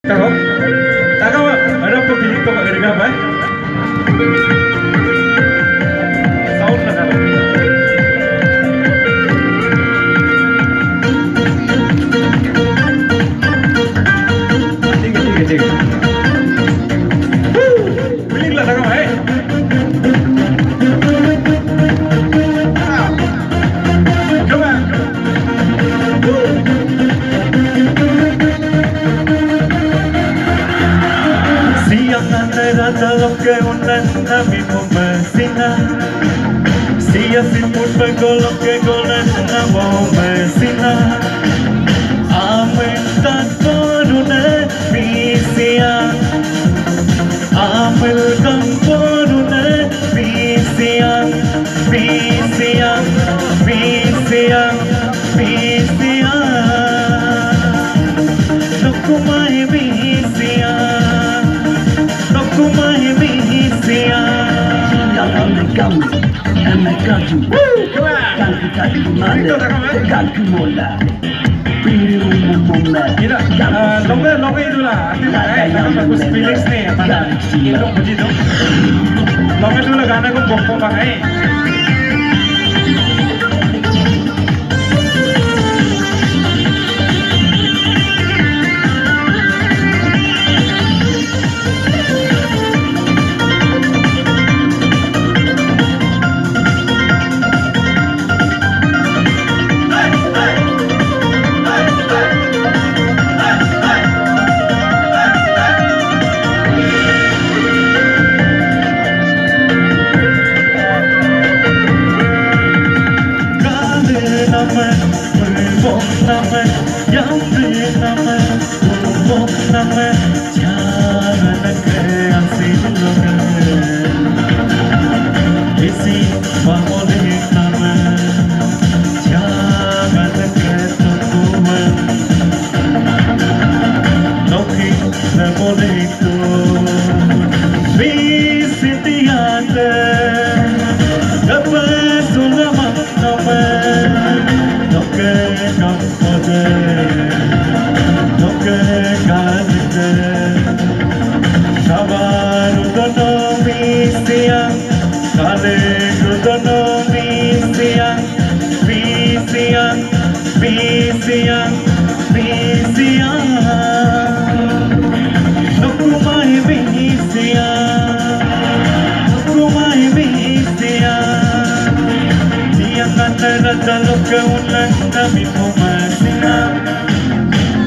Cakap, cakap ada pemilik toko kerja apa? Sound nak ada. ठीक है building ला लगा भाई come on siang antara dalam keundangan minum mesina sia siput bergolok ke golan mau mesina amen tak peruna visia amen tak peruna visia visia visia visia lokumai visia lokumai visia Kami kaju kaki mana kaki mola piru mumma Gila, longer itu lah. Artinya bagus lyrics nih, mana? Itu puji tuh. Longer dulu गाना को बम्पो bangai.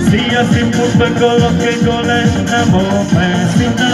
Sia siput bergolok ke golan mau mesina